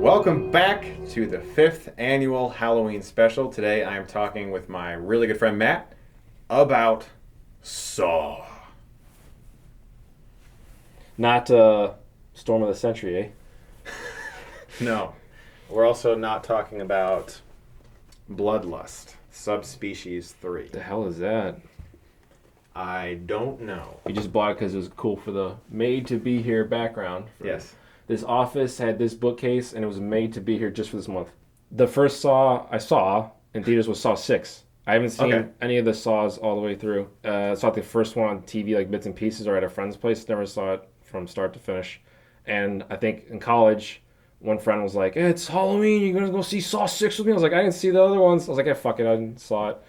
Welcome back to the 5th annual Halloween special. Today I am talking with my really good friend Matt about Saw. Not Storm of the Century, eh? No. We're also not talking about Bloodlust, Subspecies 3. The hell is that? I don't know. You just bought it because it was cool for the made to be here background. Yes. This office had this bookcase and it was made to be here just for this month. The first Saw I saw in theaters was Saw 6. I haven't seen any of the Saws all the way through. I saw the first one on TV, like bits and pieces, or at a friend's place. Never saw it from start to finish. And I think in college, one friend was like, hey, it's Halloween, you're going to go see Saw 6 with me? I was like, I didn't see the other ones. I was like, fuck it, I saw it.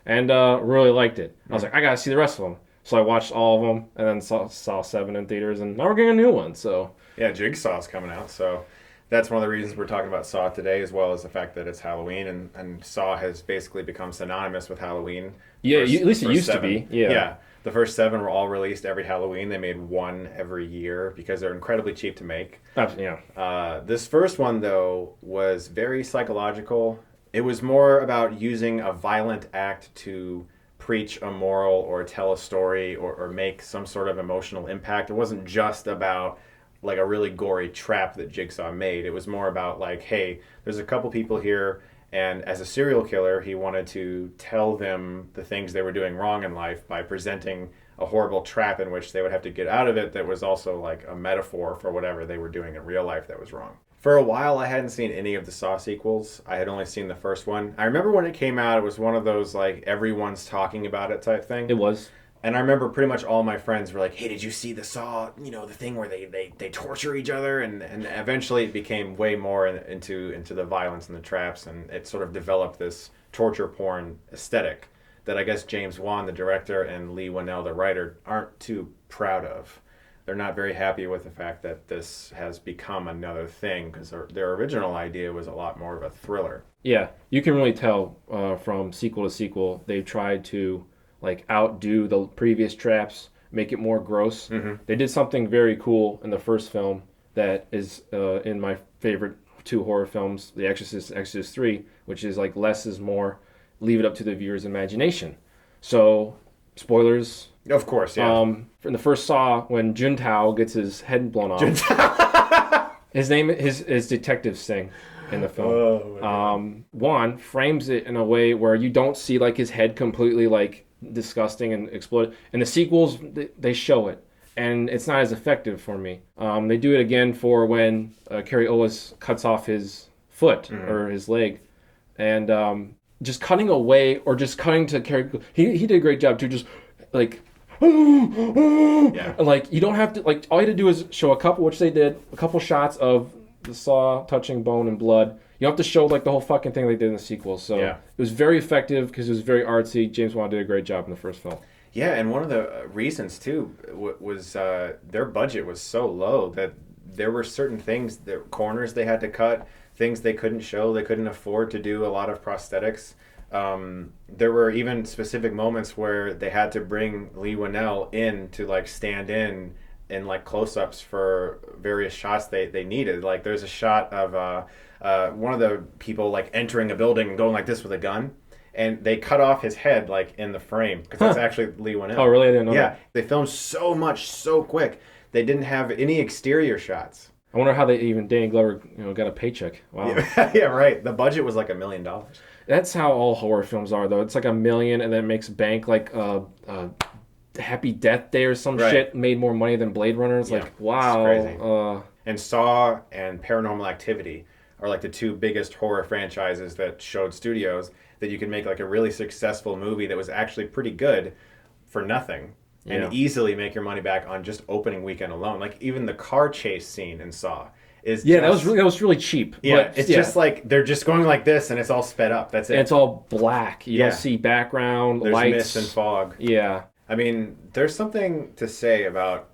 And really liked it. I was like, I got to see the rest of them. So I watched all of them and then saw 7 in theaters, and now we're getting a new one, so... Yeah, Jigsaw's coming out, so that's one of the reasons we're talking about Saw today, as well as the fact that it's Halloween, and Saw has basically become synonymous with Halloween. Yeah, at least it used 7. to be. Yeah. The first 7 were all released every Halloween. They made one every year because they're incredibly cheap to make. Yeah. This first one, though, was very psychological. It was more about using a violent act to preach a moral or tell a story or make some sort of emotional impact. It wasn't just about like a really gory trap that Jigsaw made. It was more about like, hey, there's a couple people here, and as a serial killer, he wanted to tell them the things they were doing wrong in life by presenting a horrible trap in which they would have to get out of it that was also like a metaphor for whatever they were doing in real life that was wrong. For a while, I hadn't seen any of the Saw sequels. I had only seen the first one. I remember when it came out, it was one of those like everyone's talking about it type thing. It was. And I remember pretty much all my friends were like, hey, did you see the Saw, the thing where they torture each other? And eventually it became way more into the violence and the traps, and it sort of developed this torture porn aesthetic that I guess James Wan, the director, and Leigh Whannell, the writer, aren't too proud of. They're not very happy with the fact that this has become another thing, because their original idea was a lot more of a thriller. Yeah, you can really tell from sequel to sequel, they've tried to like outdo the previous traps, make it more gross. Mm-hmm. They did something very cool in the first film that is in my favorite 2 horror films, The Exorcist and Exorcist 3, which is like less is more, leave it up to the viewer's imagination. So, spoilers. Of course, yeah. In the first Saw, when Juntao gets his head blown off, his detective Sing in the film. Juan frames it in a way where you don't see like his head completely like disgusting and exploded. In the sequels, they show it, and it's not as effective for me. They do it again for when Cary Elwes cuts off his foot or his leg, and just cutting away or just cutting to Cary. He did a great job too. Just like. Yeah. Like you don't have to like all you had to do is show a couple shots of the Saw touching bone and blood. You don't have to show like the whole fucking thing they did in the sequel. So yeah. It was very effective because it was very artsy. James Wan did a great job in the first film. Yeah, and one of the reasons too was their budget was so low that there were certain things, corners they had to cut, things they couldn't show, they couldn't afford to do a lot of prosthetics. There were even specific moments where they had to bring Leigh Whannell in to like stand in like close-ups for various shots they needed. Like there's a shot of one of the people like entering a building and going like this with a gun, and they cut off his head like in the frame because that's actually Leigh Whannell. Oh really? I didn't know that. Yeah, they filmed so much so quick. They didn't have any exterior shots. I wonder how Danny Glover got a paycheck. Wow. Yeah, right. The budget was like $1 million. That's how all horror films are, though. It's like $1 million, and then it makes bank. Like Happy Death Day or some shit made more money than Blade Runner. It's like, wow. It's crazy. And Saw and Paranormal Activity are like the 2 biggest horror franchises that showed studios that you could make like a really successful movie that was actually pretty good for nothing. And easily make your money back on just opening weekend alone. Like even the car chase scene in Saw is that was really cheap. Yeah, but, it's just like they're just going like this, and it's all sped up. That's it. And it's all black. You don't see background There's lights. mist and fog. Yeah, I mean, there's something to say about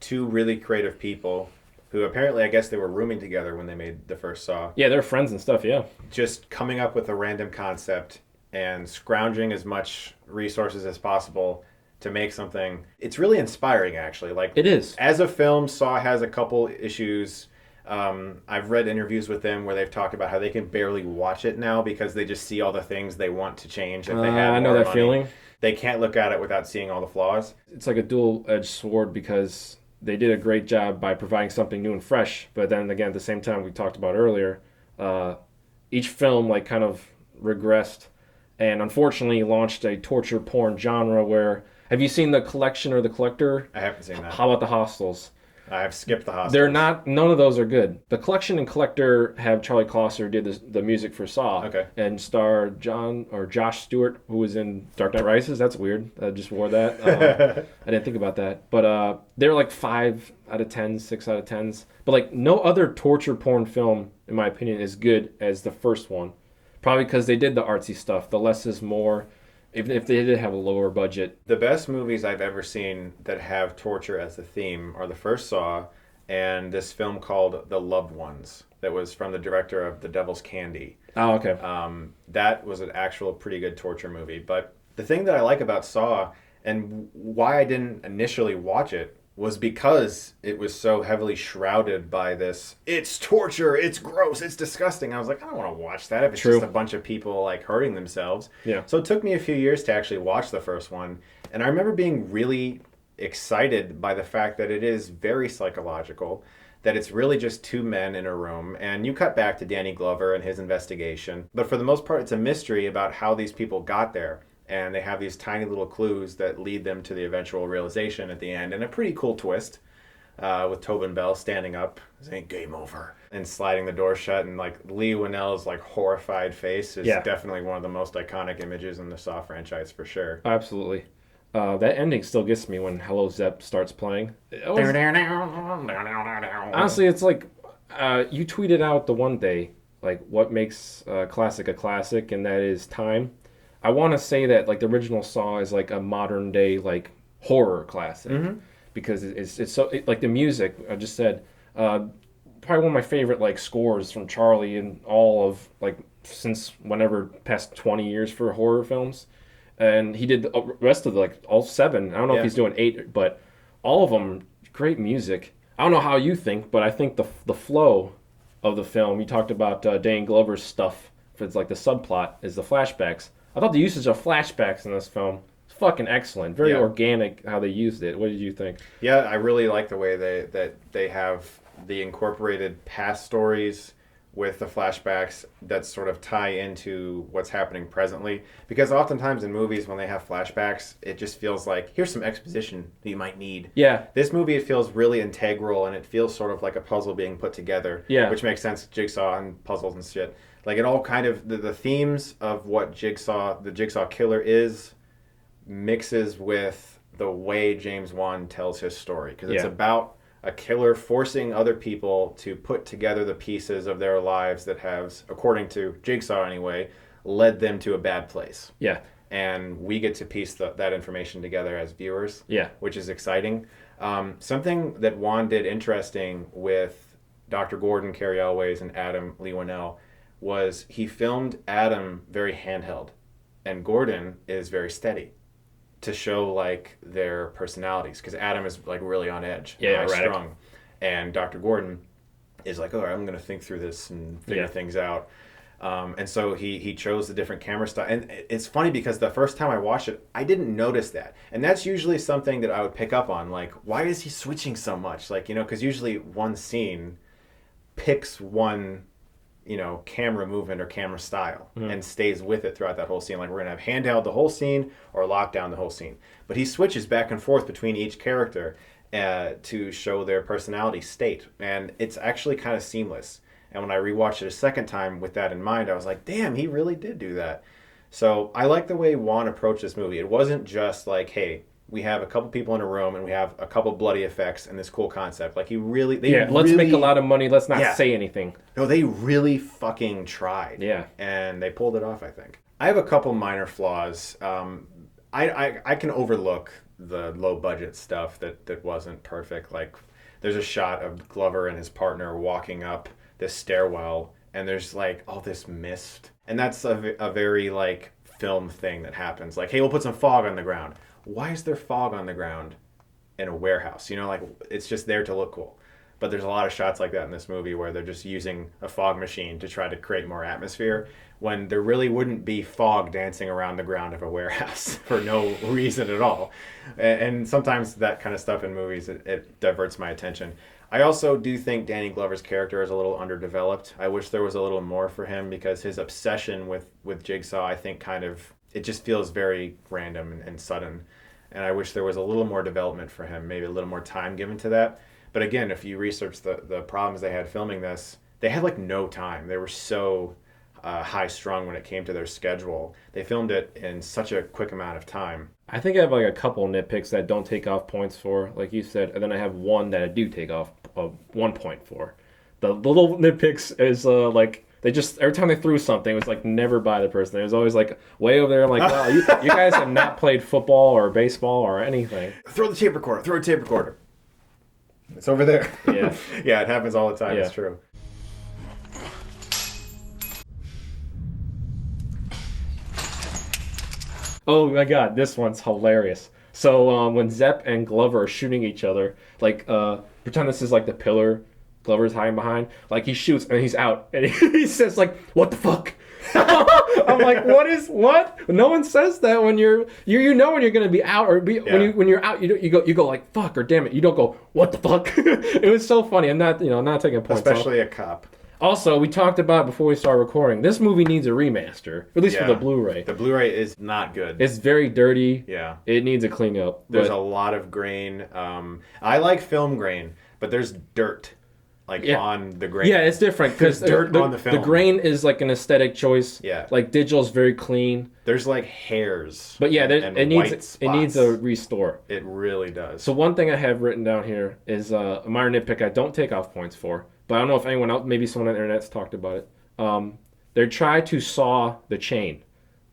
2 really creative people who apparently, I guess, they were rooming together when they made the first Saw. Yeah, they're friends and stuff. Yeah, just coming up with a random concept and scrounging as much resources as possible to make something. It's really inspiring, actually. Like it is. As a film, Saw has a couple issues. I've read interviews with them where they've talked about how they can barely watch it now because they just see all the things they want to change if they had I know more that money. feeling. They can't look at it without seeing all the flaws. It's like a dual-edged sword because they did a great job by providing something new and fresh, but then again, at the same time, we talked about earlier, each film like kind of regressed and unfortunately launched a torture porn genre where, have you seen The Collection or The Collector? I haven't seen that. How about The Hostels? I have skipped the hospitals. They're not. None of those are good. The Collection and Collector have Charlie Closter did the music for Saw. Okay. And star Josh Stewart, who was in Dark Knight Rises. That's weird. I just wore that. I didn't think about that. But they're like 5 out of 10, 6 out of 10s. But like no other torture porn film, in my opinion, is good as the first one. Probably because they did the artsy stuff. The less is more. Even if they did have a lower budget. The best movies I've ever seen that have torture as the theme are the first Saw and this film called The Loved Ones that was from the director of The Devil's Candy. Oh, okay. That was an actual pretty good torture movie. But the thing that I like about Saw and why I didn't initially watch it was because it was so heavily shrouded by this, it's torture, it's gross, it's disgusting. I was like, I don't want to watch that if it's True. just a bunch of people like hurting themselves. Yeah. So it took me a few years to actually watch the first one. And I remember being really excited by the fact that it is very psychological, that it's really just two men in a room. And you cut back to Danny Glover and his investigation. But for the most part, it's a mystery about how these people got there. And they have these tiny little clues that lead them to the eventual realization at the end. And a pretty cool twist with Tobin Bell standing up, saying game over, and sliding the door shut. And like Leigh Whannell's like horrified face is definitely one of the most iconic images in the Saw franchise for sure. Absolutely. That ending still gets me when Hello Zep starts playing. Honestly, it's like you tweeted out the one day, like what makes a classic, and that is time. I want to say that like the original Saw is like a modern day like horror classic because it's so like the music. I just said probably one of my favorite like scores from Charlie and all of like since whenever past 20 years for horror films, and he did the rest of the, like all 7. I don't know if he's doing 8, but all of them great music. I don't know how you think, but I think the flow of the film. You talked about Danny Glover's stuff. If it's like the subplot is the flashbacks. I thought the usage of flashbacks in this film was fucking excellent. Very organic how they used it. What did you think? Yeah, I really like the way they have the incorporated past stories with the flashbacks that sort of tie into what's happening presently. Because oftentimes in movies when they have flashbacks, it just feels like, here's some exposition that you might need. Yeah. This movie, it feels really integral and it feels sort of like a puzzle being put together. Yeah. Which makes sense, Jigsaw and puzzles and shit. Like it all kind of, the themes of what the Jigsaw Killer is mixes with the way James Wan tells his story. Because it's about a killer forcing other people to put together the pieces of their lives that has, according to Jigsaw anyway, led them to a bad place. Yeah. And we get to piece that information together as viewers. Yeah. Which is exciting. Something that Wan did interesting with Dr. Gordon, Cary Elwes, and Adam Leigh Whannell was he filmed Adam very handheld, and Gordon is very steady to show like their personalities, because Adam is like really on edge, high strung, and Dr. Gordon is like, all right, I'm going to think through this and figure things out. And so he chose the different camera style. And it's funny because the first time I watched it, I didn't notice that. And that's usually something that I would pick up on. Like, why is he switching so much? Like, because usually one scene picks one, camera movement or camera style and stays with it throughout that whole scene. Like, we're going to have handheld the whole scene or lock down the whole scene. But he switches back and forth between each character to show their personality state. And it's actually kind of seamless. And when I rewatched it a second time with that in mind, I was like, damn, he really did do that. So I like the way Wan approached this movie. It wasn't just like, hey, we have a couple people in a room and we have a couple bloody effects and this cool concept. Like let's make a lot of money. Let's not say anything. No, they really fucking tried. Yeah. And they pulled it off, I think. I have a couple minor flaws. I can overlook the low budget stuff that wasn't perfect. Like there's a shot of Glover and his partner walking up this stairwell and there's like all this mist. And that's a very like film thing that happens. Like, hey, we'll put some fog on the ground. Why is there fog on the ground in a warehouse? Like it's just there to look cool. but there's a lot of shots like that in this movie where they're just using a fog machine to try to create more atmosphere when there really wouldn't be fog dancing around the ground of a warehouse for no reason at all. And sometimes that kind of stuff in movies, it diverts my attention. I also do think Danny Glover's character is a little underdeveloped. I wish there was a little more for him because his obsession with Jigsaw, I think it just feels very random and sudden. And I wish there was a little more development for him, maybe a little more time given to that. But again, if you research the problems they had filming this, they had like no time. They were so high strung when it came to their schedule. They filmed it in such a quick amount of time. I think I have like a couple nitpicks that I don't take off points for, like you said, and then I have one that I do take off 1 point for. The little nitpicks is like they just every time they threw something, it was like never by the person. It was always like way over there. I'm like, wow, you guys have not played football or baseball or anything. Throw the tape recorder. Throw a tape recorder. It's over there. Yeah. Yeah, it happens all the time. Yeah. It's true. Oh my god, this one's hilarious. So when Zepp and Glover are shooting each other, like pretend this is like the pillar Glover's hiding behind, like he shoots and he's out and he says like, "What the fuck?" I'm like, what? No one says that when you know when you're gonna be out or when you're out you go like fuck or damn it. You don't go what the fuck. It was so funny. I'm not taking points. Especially a cop. Also, we talked about before we started recording, this movie needs a remaster, at least for the Blu-ray. The Blu-ray is not good. It's very dirty. Yeah. It needs a clean up. There's a lot of grain. I like film grain, but there's dirt on the grain. Yeah, it's different because dirt on the film. The grain is like an aesthetic choice. Yeah. Like digital's very clean. There's like hairs. But yeah, and it needs a restore. It really does. So one thing I have written down here is a minor nitpick I don't take off points for. But I don't know if anyone else, maybe someone on the internet's talked about it. They try to saw the chain,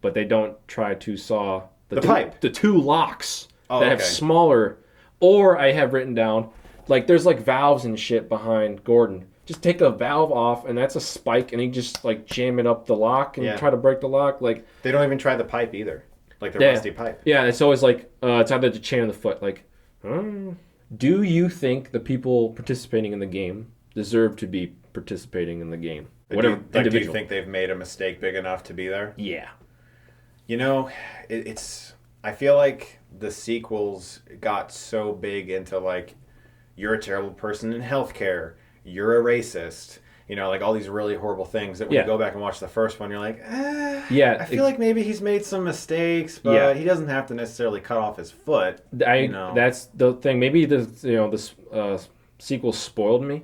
but they don't try to saw the pipe. The two locks that have smaller. Or I have written down, like there's like valves and shit behind Gordon. Just take a valve off, and that's a spike, and you just like jam it up the lock and try to break the lock. Like they don't even try the pipe either, like the rusty pipe. Yeah, it's always like it's either the chain or the foot. Like, do you think the people participating in the game deserve to be participating in the game? Whatever. Do you think they've made a mistake big enough to be there? Yeah. You know, it's. I feel like the sequels got so big into like, you're a terrible person in healthcare. You're a racist. You know, like all these really horrible things that when you go back and watch the first one, you're like, I feel like maybe he's made some mistakes, but he doesn't have to necessarily cut off his foot. That's the thing. Maybe this sequel spoiled me.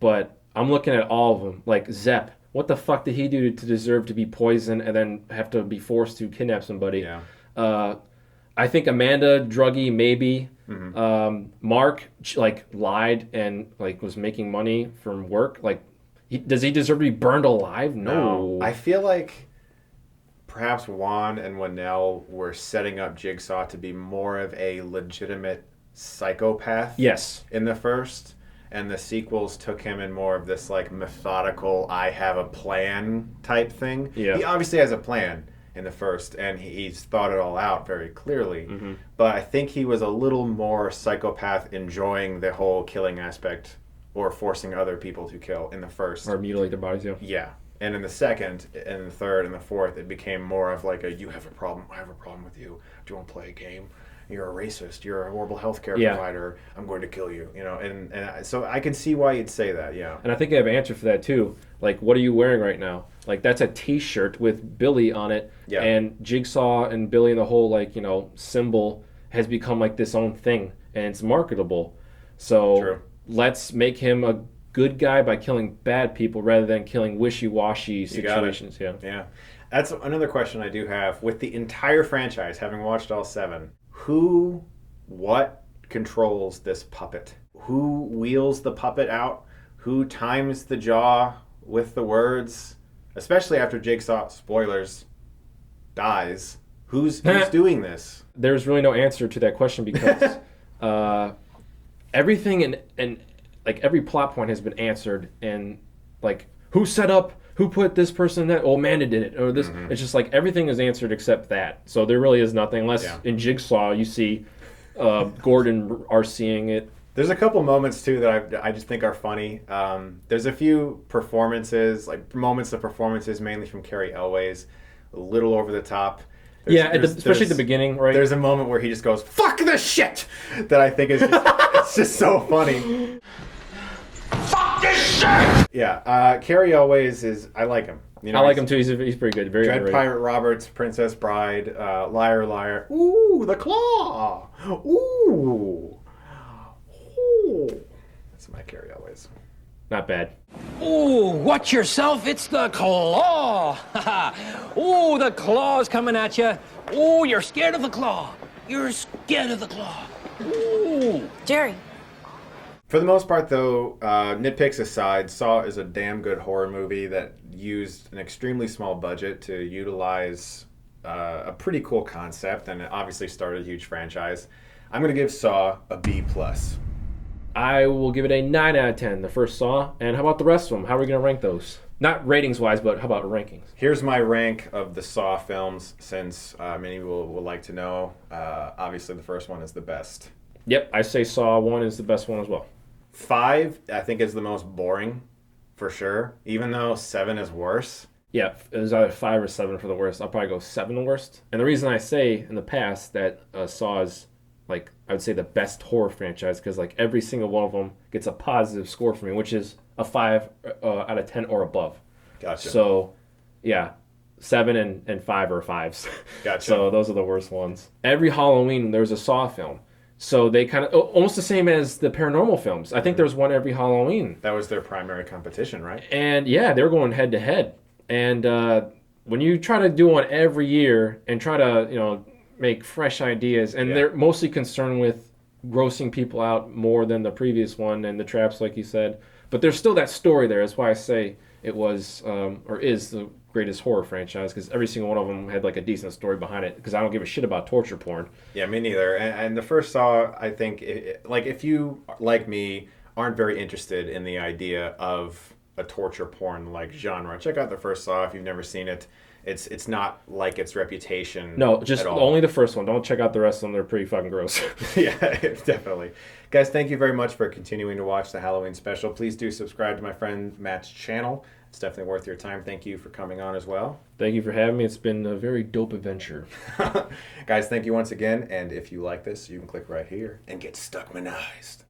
But I'm looking at all of them. Like Zepp, what the fuck did he do to deserve to be poisoned and then have to be forced to kidnap somebody? Yeah. I think Amanda, druggie, maybe. Mm-hmm. Mark, lied and was making money from work. Does he deserve to be burned alive? No. I feel like perhaps Juan and Whannell were setting up Jigsaw to be more of a legitimate psychopath. Yes. In the first. And the sequels took him in more of this methodical, I have a plan type thing. Yeah. He obviously has a plan in the first, and he's thought it all out very clearly. Mm-hmm. But I think he was a little more psychopath, enjoying the whole killing aspect or forcing other people to kill in the first. Or mutilate their bodies, yeah. Yeah. And in the second, and the third, and the fourth, it became more of you have a problem, I have a problem with you. Do you want to play a game? You're a racist. You're a horrible healthcare provider. I'm going to kill you. You know, and so I can see why you'd say that. Yeah. And I think I have an answer for that too. Like, what are you wearing right now? Like, that's a T-shirt with Billy on it. Yeah. And Jigsaw and Billy and the whole symbol has become this own thing, and it's marketable. So let's make him a good guy by killing bad people rather than killing wishy-washy situations. Yeah. Yeah. That's another question I do have with the entire franchise, having watched all 7. What controls this puppet? Who wheels the puppet out? Who times the jaw with the words? Especially after Jigsaw, spoilers, dies. Who's doing this? There's really no answer to that question because everything and every plot point has been answered, and who set up, who put this person in that? Oh, Amanda did it. Or this. Mm-hmm. It's just everything is answered except that. So there really is nothing. Unless in Jigsaw you see Gordon RCing it, There's a couple moments too that I just think are funny. There's a few performances, like moments of performances, mainly from Cary Elwes, a little over the top. Especially at the beginning, right? There's a moment where he just goes "fuck this shit" that I think is just, it's just so funny. Fuck this shit. Yeah, Cary Elwes is. I like him. You know, I like him too. He's pretty good. Very Dread underrated. Pirate Roberts, Princess Bride, Liar Liar. Ooh, the claw. Ooh. That's my Cary Elwes. Not bad. Ooh, watch yourself, it's the claw! Ooh, the claw's coming at you. Ooh, you're scared of the claw. You're scared of the claw. Ooh. Jerry. For the most part, though, nitpicks aside, Saw is a damn good horror movie that used an extremely small budget to utilize a pretty cool concept, and it obviously started a huge franchise. I'm going to give Saw a B+. I will give it a 9 out of 10, the first Saw. And how about the rest of them? How are we going to rank those? Not ratings-wise, but how about rankings? Here's my rank of the Saw films, since many will like to know. Obviously, the first one is the best. Yep, I say Saw 1 is the best one as well. 5, I think, is the most boring, for sure, even though 7 is worse. Yeah, it was either 5 or 7 for the worst. I'll probably go 7 worst. And the reason I say in the past that Saw is, like, I would say the best horror franchise, because, like, every single one of them gets a positive score for me, which is a 5 out of 10 or above. Gotcha. So, yeah, 7 and 5 are 5s. Gotcha. So those are the worst ones. Every Halloween, there's a Saw film. So they kind of, almost the same as the paranormal films. I think there's one every Halloween. That was their primary competition, right? And, yeah, they're going head to head. And when you try to do one every year and try to, make fresh ideas, and they're mostly concerned with grossing people out more than the previous one and the traps, like you said. But there's still that story there. That's why I say it was or is the greatest horror franchise, because every single one of them had like a decent story behind it, because I don't give a shit about torture porn. Yeah, me neither. And the first Saw, I think, if you, like me, aren't very interested in the idea of a torture porn like genre, check out the first Saw if you've never seen it. It's not like its reputation. No, just at all. only the first one. Don't check out the rest of them. They're pretty fucking gross. Yeah, definitely. Guys, thank you very much for continuing to watch the Halloween special. Please do subscribe to my friend Matt's channel. It's definitely worth your time. Thank you for coming on as well. Thank you for having me. It's been a very dope adventure. Guys, thank you once again. And if you like this, you can click right here and get Stuckmanized.